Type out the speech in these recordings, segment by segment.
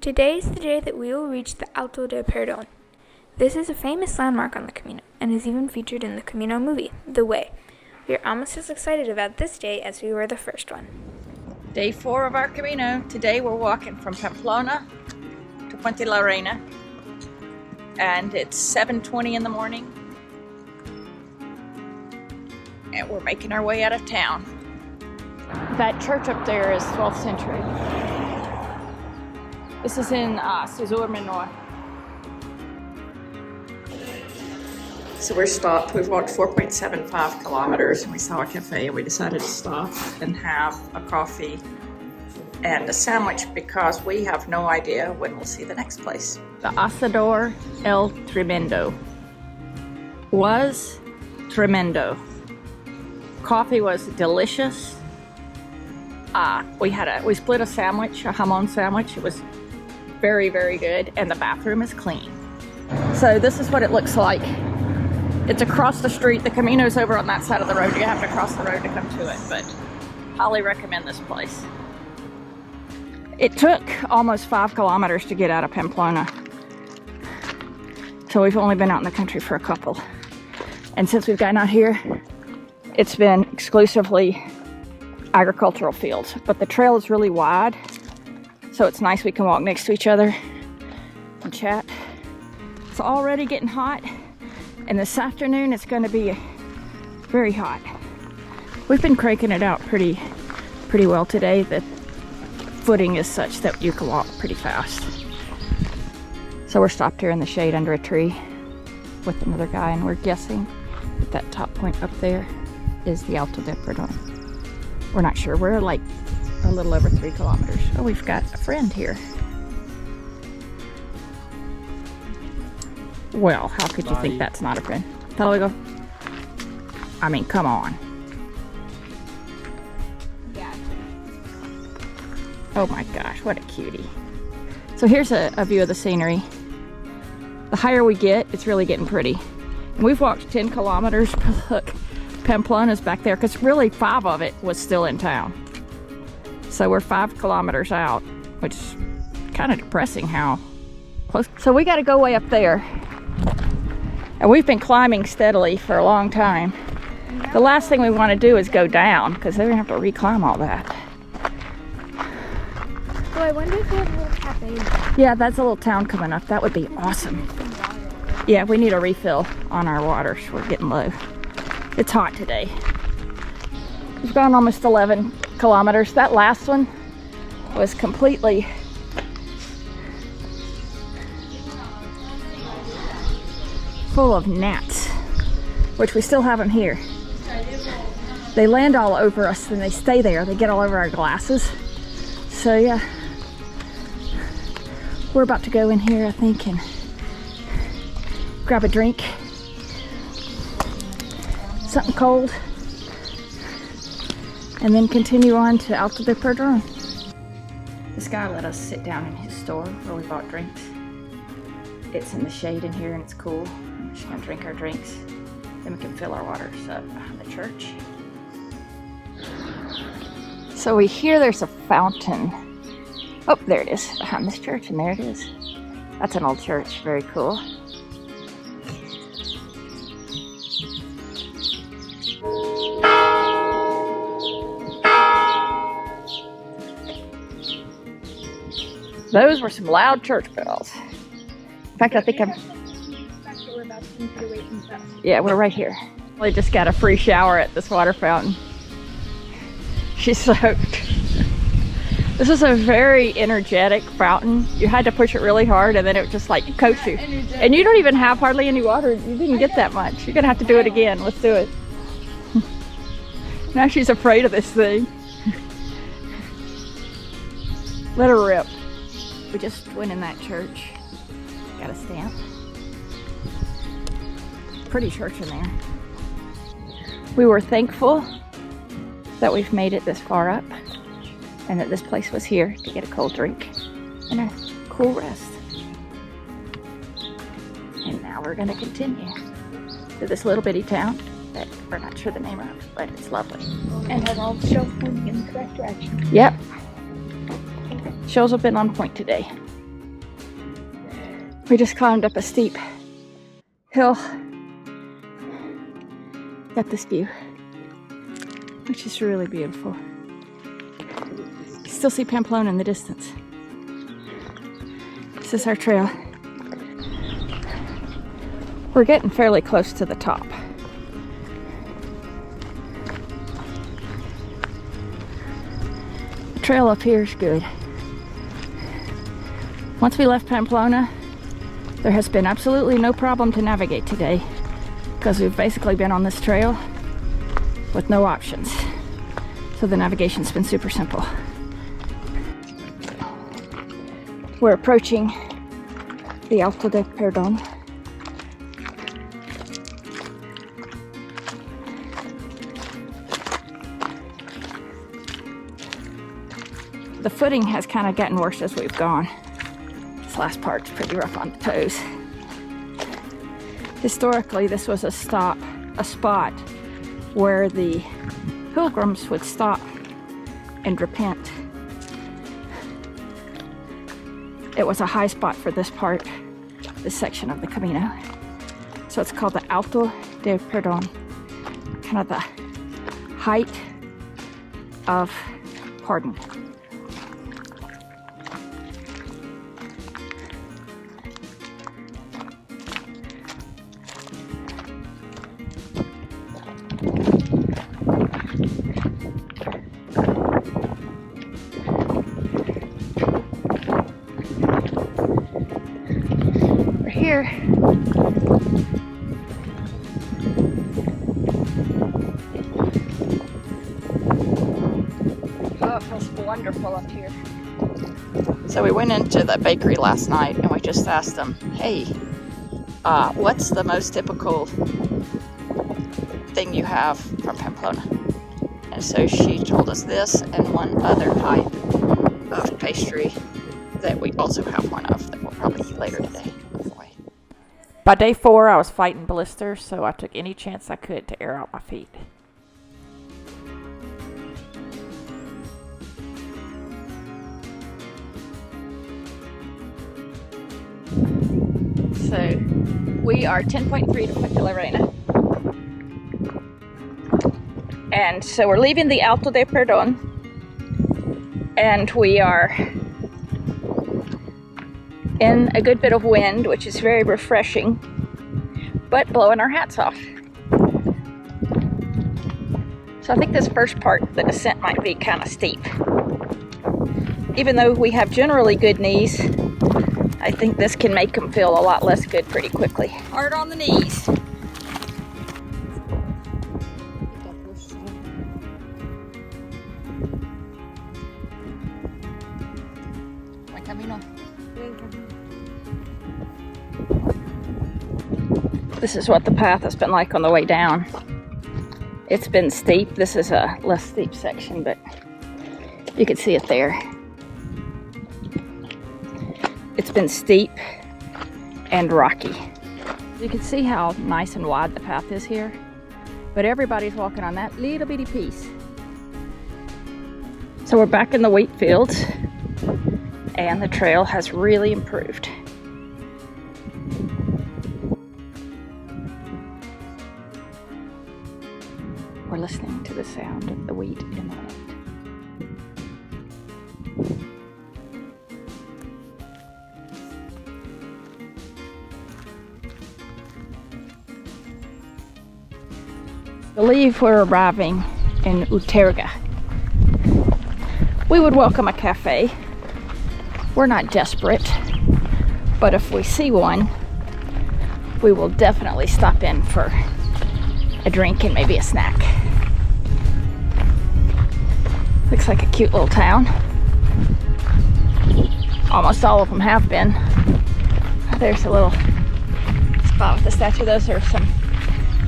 Today is the day that we will reach the Alto de Perdon. This is a famous landmark on the Camino and is even featured in the Camino movie, The Way. We are almost as excited about this day as we were the first one. Day 4 of our Camino. Today we're walking from Pamplona to Puente la Reina, and it's 7:20 in the morning, and we're making our way out of town. That church up there is 12th century. This is in Cesur Menor. So we're stopped. We've walked 4.75 kilometers and we saw a cafe and we decided to stop and have a coffee and a sandwich because we have no idea when we'll see the next place. The Asador El Tremendo was tremendo. Coffee was delicious. We split a sandwich, a jamon sandwich. It was very, very good, and the bathroom is clean. So this is what it looks like. It's across the street. The Camino's over on that side of the road. You have to cross the road to come to it, but highly recommend this place. It took almost 5 kilometers to get out of Pamplona. So we've only been out in the country for a couple. And since we've gotten out here, it's been exclusively agricultural fields, but the trail is really wide, so it's nice we can walk next to each other and chat. It's already getting hot, and this afternoon it's going to be very hot. We've been cranking it out pretty well today. The footing is such that you can walk pretty fast. So we're stopped here in the shade under a tree with another guy, and we're guessing that that top point up there is the Alto de Perdon. We're not sure. We're like a little over 3 kilometers. Oh, we've got a friend here. Well, how could you think that's not a friend? Go. I mean, come on. Oh my gosh, what a cutie. So here's a view of the scenery. The higher we get, it's really getting pretty. And we've walked 10 kilometers. Look, Pamplona's back there, because really 5 of it was still in town. So we're 5 kilometers out, which is kind of depressing how close. So we got to go way up there. And we've been climbing steadily for a long time. The last thing we want to do is go down, because then we have to reclimb all that. Oh, I wonder if we have a little cafe. Yeah, that's a little town coming up. That would be awesome. Yeah, we need a refill on our water. We're getting low. It's hot today. We've gone almost 11 kilometers. That last one was completely full of gnats, which we still have them here. They land all over us and they stay there. They get all over our glasses. So yeah, we're about to go in here, I think, and grab a drink. Something cold, and then continue on to Alto de Perdon. This guy let us sit down in his store where we bought drinks. It's in the shade in here and it's cool. We're just gonna drink our drinks, then we can fill our waters up behind the church. So we hear there's a fountain. Oh, there it is, behind this church, and there it is. That's an old church, very cool. Those were some loud church bells. In fact, I think yeah, we're right here. We just got a free shower at this water fountain. She's soaked. This is a very energetic fountain. You had to push it really hard and then it just like coats you. And you don't even have hardly any water. You didn't get that much. You're gonna have to do it again. Let's do it. Now she's afraid of this thing. Let her rip. We just went in that church. Got a stamp. Pretty church in there. We were thankful that we've made it this far up and that this place was here to get a cold drink and a cool rest. And now we're going to continue to this little bitty town that we're not sure the name of, but it's lovely. And have all the shows pointing in the correct direction. Yep. Shows have been on point today. We just climbed up a steep hill. Got this view, which is really beautiful. You still see Pamplona in the distance. This is our trail. We're getting fairly close to the top. The trail up here is good. Once we left Pamplona, there has been absolutely no problem to navigate today because we've basically been on this trail with no options. So the navigation's been super simple. We're approaching the Alto de Perdon. The footing has kind of gotten worse as we've gone. This last part's pretty rough on the toes. Historically, this was a spot where the pilgrims would stop and repent. It was a high spot for this section of the Camino. So it's called the Alto de Perdon, kind of the height of pardon. Here. Oh, it feels wonderful up here. So we went into the bakery last night and we just asked them, hey, what's the most typical thing you have from Pamplona? And so she told us this and one other type of pastry that we also have one of that we'll probably eat later today. By day 4, I was fighting blisters, so I took any chance I could to air out my feet. So we are 10.3 to Puente la Reina. And so we're leaving the Alto de Perdon. And we are in a good bit of wind, which is very refreshing, but blowing our hats off. So I think this first part, the descent might be kind of steep. Even though we have generally good knees, I think this can make them feel a lot less good pretty quickly. Hard on the knees. This is what the path has been like on the way down. It's been steep. This is a less steep section, but you can see it there. It's been steep and rocky. You can see how nice and wide the path is here, but everybody's walking on that little bitty piece. So we're back in the wheat fields, and the trail has really improved. We're listening to the sound of the wheat in the wind. I believe we're arriving in Uterga. We would welcome a cafe. We're not desperate, but if we see one, we will definitely stop in for a drink and maybe a snack. Looks like a cute little town. Almost all of them have been. There's a little spot with a statue. Those are some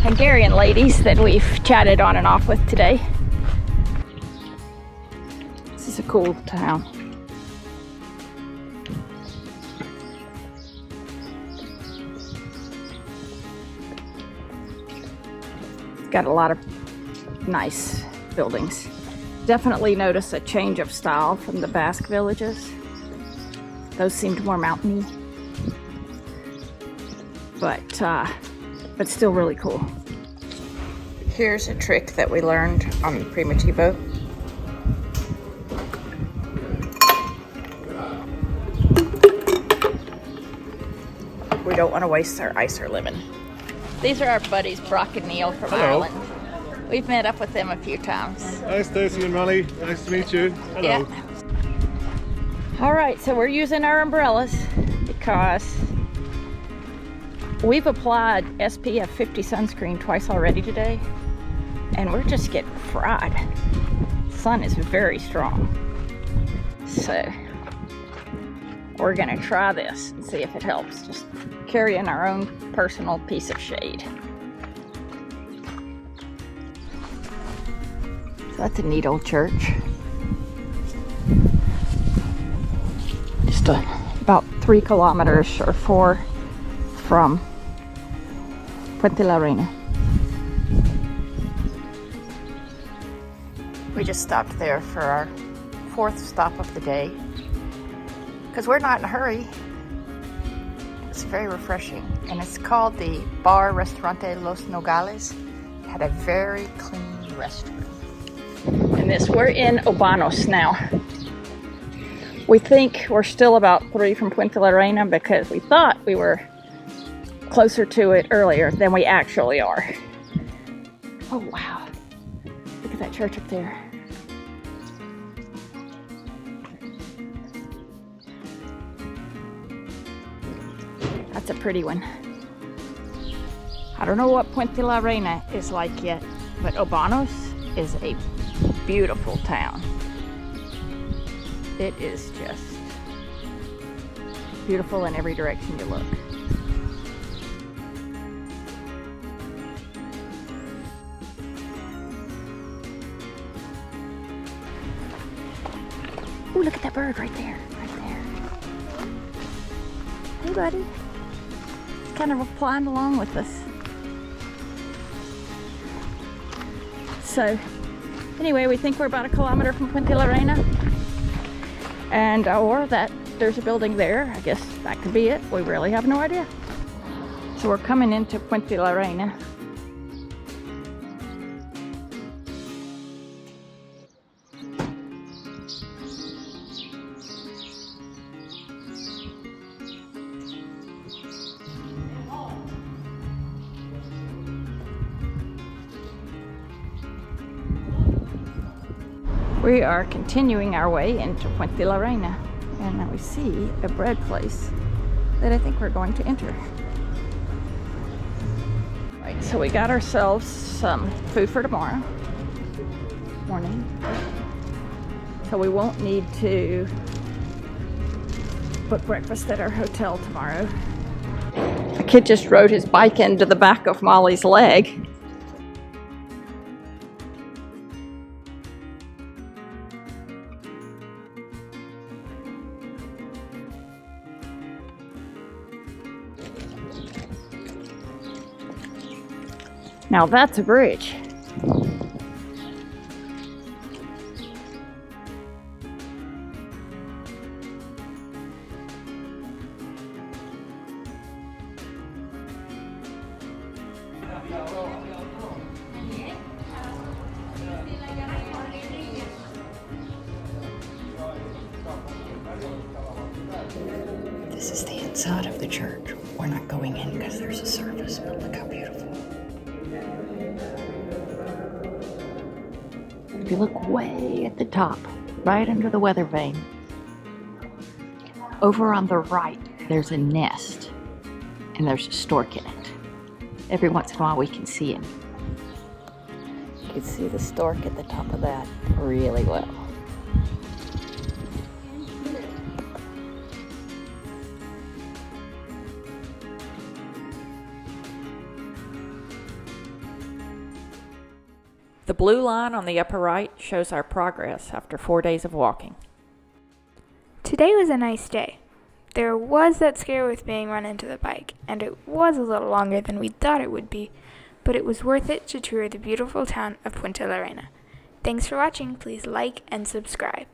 Hungarian ladies that we've chatted on and off with today. This is a cool town. It's got a lot of nice buildings. Definitely notice a change of style from the Basque villages. Those seemed more mountainy. but still really cool. Here's a trick that we learned on the Primitivo. We don't want to waste our ice or lemon. These are our buddies, Brock and Neil from Ireland. We've met up with them a few times. Hi, Stacey and Molly. Nice to meet you. Hello. Yeah. All right, so we're using our umbrellas because we've applied SPF 50 sunscreen twice already today, and we're just getting fried. The sun is very strong. So we're gonna try this and see if it helps. Just carrying our own personal piece of shade. So that's a neat old church. Just about 3 kilometers or 4 from Puente la Reina. We just stopped there for our 4th stop of the day because we're not in a hurry. It's very refreshing, and it's called the Bar Restaurante Los Nogales. It had a very clean restroom. And we're in Obanos now. We think we're still about 3 from Puente la Reina because we thought we were closer to it earlier than we actually are. Oh wow, look at that church up there. That's a pretty one. I don't know what Puente la Reina is like yet, but Obanos is a beautiful town. It is just beautiful in every direction you look. Oh, look at that bird right there, right there. Hey, buddy. He's kind of flying along with us. So, anyway, we think we're about 1 kilometer from Puente la Reina. And, or that there's a building there. I guess that could be it. We really have no idea. So we're coming into Puente la Reina. We are continuing our way into Puente la Reina, and now we see a bread place that I think we're going to enter. Right, so we got ourselves some food for tomorrow morning, so we won't need to book breakfast at our hotel tomorrow. The kid just rode his bike into the back of Molly's leg. Now that's a bridge. This is the inside of the church. We're not going in because there's a service, but look how beautiful. If you look way at the top, right under the weather vane, over on the right, there's a nest, and there's a stork in it. Every once in a while we can see him. You can see the stork at the top of that really well. The blue line on the upper right shows our progress after 4 days of walking. Today was a nice day. There was that scare with being run into the bike, and it was a little longer than we thought it would be, but it was worth it to tour the beautiful town of Puente la Reina. Thanks for watching. Please like and subscribe.